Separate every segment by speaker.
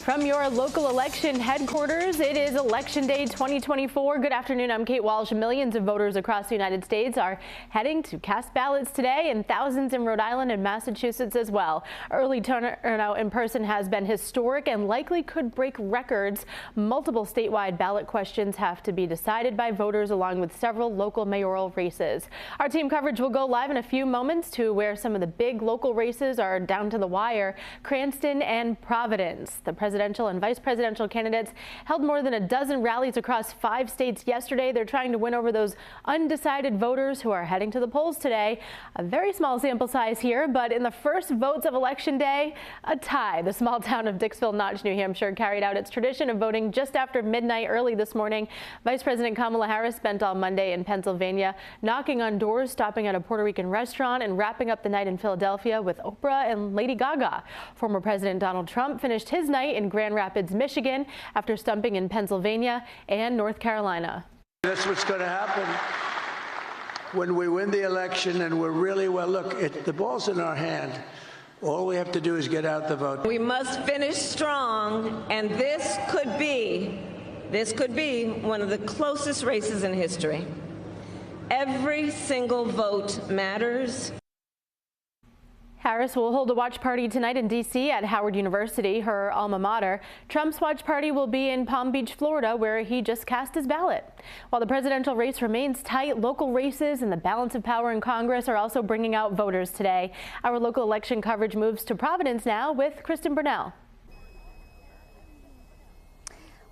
Speaker 1: From your local election headquarters, it is Election Day 2024. Good afternoon, I'm Kate Walsh. Millions of voters across the United States are heading to cast ballots today, and thousands in Rhode Island and Massachusetts as well. Early turnout in person has been historic and likely could break records. Multiple statewide ballot questions have to be decided by voters, along with several local mayoral races. Our team coverage will go live in a few moments to where some of the big local races are down to the wire: Cranston and Providence. The presidential and vice presidential candidates held more than a dozen rallies across 5 states yesterday. They're trying to win over those undecided voters who are heading to the polls today. A very small sample size here, but in the first votes of Election Day, a tie. The small town of Dixville Notch, New Hampshire, carried out its tradition of voting just after midnight early this morning. Vice President Kamala Harris spent all Monday in Pennsylvania, knocking on doors, stopping at a Puerto Rican restaurant, and wrapping up the night in Philadelphia with Oprah and Lady Gaga. Former President Donald Trump finished his night in Grand Rapids, Michigan, after stumping in Pennsylvania and North Carolina.
Speaker 2: That's what's going to happen when we win the election, and we're really well. Look, the ball's in our hand. All we have to do is get out the vote.
Speaker 3: We must finish strong, and this could be one of the closest races in history. Every single vote matters.
Speaker 1: Harris will hold a watch party tonight in D.C. at Howard University, her alma mater. Trump's watch party will be in Palm Beach, Florida, where he just cast his ballot. While the presidential race remains tight, local races and the balance of power in Congress are also bringing out voters today. Our local election coverage moves to Providence now with Kristen Burnell.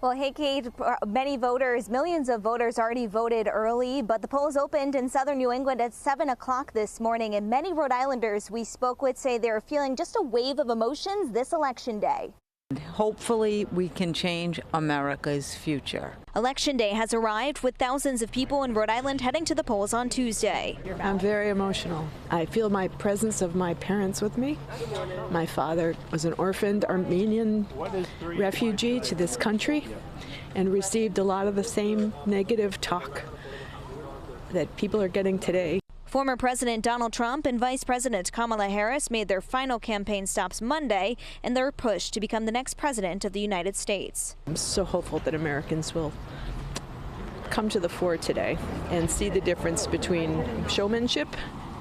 Speaker 4: Well, hey, Kate, millions of voters already voted early, but the polls opened in southern New England at 7 o'clock this morning, and many Rhode Islanders we spoke with say they're feeling just a wave of emotions this election day.
Speaker 5: Hopefully we can change America's future.
Speaker 4: Election day has arrived, with thousands of people in Rhode Island heading to the polls on Tuesday.
Speaker 6: I'm very emotional. I feel my presence of my parents with me. My father was an orphaned Armenian refugee to this country and received a lot of the same negative talk that people are getting today.
Speaker 4: Former President Donald Trump and Vice President Kamala Harris made their final campaign stops Monday in their push to become the next president of the United States.
Speaker 6: I'm so hopeful that Americans will come to the fore today and see the difference between showmanship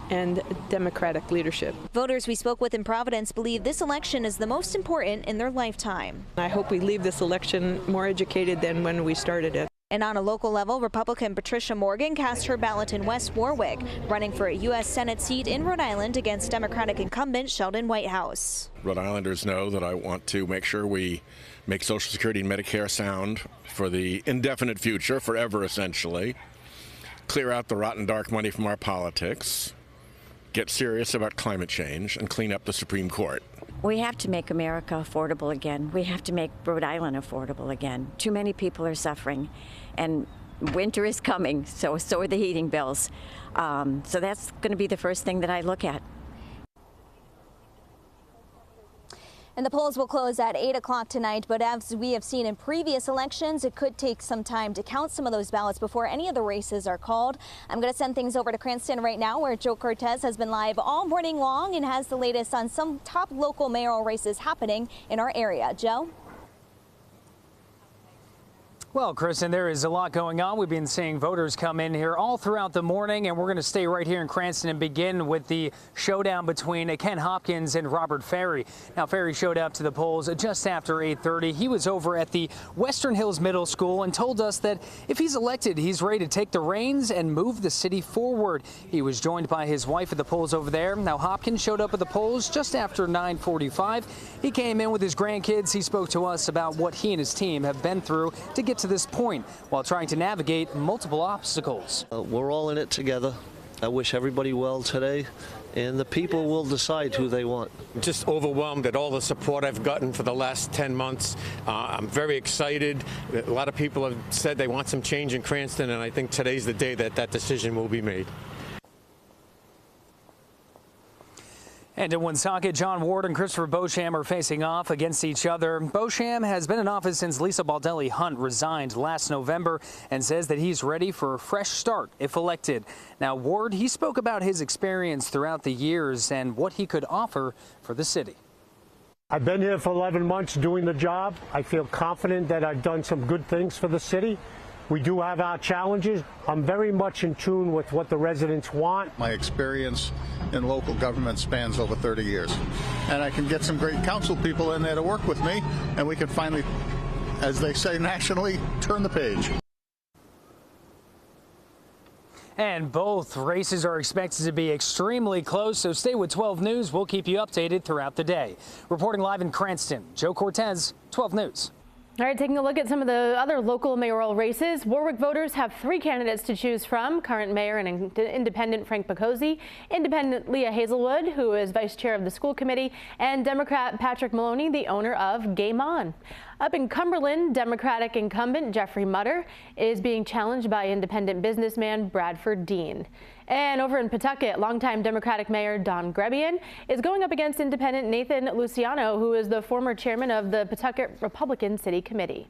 Speaker 6: and democratic leadership.
Speaker 4: Voters we spoke with in Providence believe this election is the most important in their lifetime.
Speaker 6: I hope we leave this election more educated than when we started it.
Speaker 4: And on a local level, Republican Patricia Morgan cast her ballot in West Warwick, running for a U.S. Senate seat in Rhode Island against Democratic incumbent Sheldon Whitehouse.
Speaker 7: Rhode Islanders know that I want to make sure we make Social Security and Medicare sound for the indefinite future, forever essentially, clear out the rotten dark money from our politics, get serious about climate change, and clean up the Supreme Court.
Speaker 8: We have to make America affordable again. We have to make Rhode Island affordable again. Too many people are suffering, and winter is coming, so are the heating bills. So that's going to be the first thing that I look at.
Speaker 4: And the polls will close at 8 o'clock tonight, but as we have seen in previous elections, it could take some time to count some of those ballots before any of the races are called. I'm going to send things over to Cranston right now, where Joe Cortez has been live all morning long and has the latest on some top local mayoral races happening in our area. Joe?
Speaker 9: Well, Kristen, there is a lot going on. We've been seeing voters come in here all throughout the morning, and we're going to stay right here in Cranston and begin with the showdown between Ken Hopkins and Robert Ferry. Now, Ferry showed up to the polls just after 8:30. He was over at the Western Hills Middle School and told us that if he's elected, he's ready to take the reins and move the city forward. He was joined by his wife at the polls over there. Now, Hopkins showed up at the polls just after 9:45. He came in with his grandkids. He spoke to us about what he and his team have been through to get to this point while trying to navigate multiple obstacles.
Speaker 10: We're all in it together. I wish everybody well today, and the people will decide who they want.
Speaker 11: Just overwhelmed at all the support I've gotten for the last 10 months. I'm very excited. A lot of people have said they want some change in Cranston, and I think today's the day that that decision will be made.
Speaker 9: And in Woonsocket, John Ward and Christopher Beauchamp are facing off against each other. Beauchamp has been in office since Lisa Baldelli Hunt resigned last November and says that he's ready for a fresh start if elected. Now, Ward, he spoke about his experience throughout the years and what he could offer for the city.
Speaker 12: I've been here for 11 months doing the job. I feel confident that I've done some good things for the city. We do have our challenges. I'm very much in tune with what the residents want.
Speaker 13: My experience in local government spans over 30 years. And I can get some great council people in there to work with me, and we can finally, as they say nationally, turn the page.
Speaker 9: And both races are expected to be extremely close, so stay with 12 News. We'll keep you updated throughout the day. Reporting live in Cranston, Joe Cortez, 12 News.
Speaker 1: All right, taking a look at some of the other local mayoral races. Warwick voters have 3 candidates to choose from: current mayor and independent Frank Picozzi, independent Leah Hazelwood, who is vice chair of the school committee, and Democrat Patrick Maloney, the owner of Game On. Up in Cumberland, Democratic incumbent Jeffrey Mutter is being challenged by independent businessman Bradford Dean. And over in Pawtucket, longtime Democratic Mayor Don Grebian is going up against independent Nathan Luciano, who is the former chairman of the Pawtucket Republican City Committee.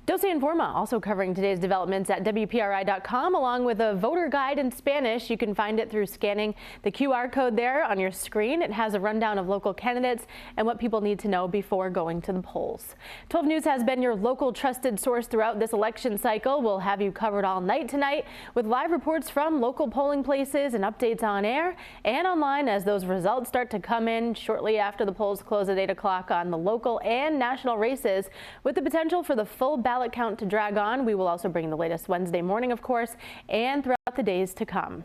Speaker 1: Dose Informa also covering today's developments at WPRI.com, along with a voter guide in Spanish. You can find it through scanning the QR code there on your screen. It has a rundown of local candidates and what people need to know before going to the polls. 12 News has been your local trusted source throughout this election cycle. We'll have you covered all night tonight with live reports from local polling places and updates on air and online as those results start to come in shortly after the polls close at 8 o'clock on the local and national races, with the potential for the full ballot count to drag on. We will also bring the latest Wednesday morning, of course, and throughout the days to come.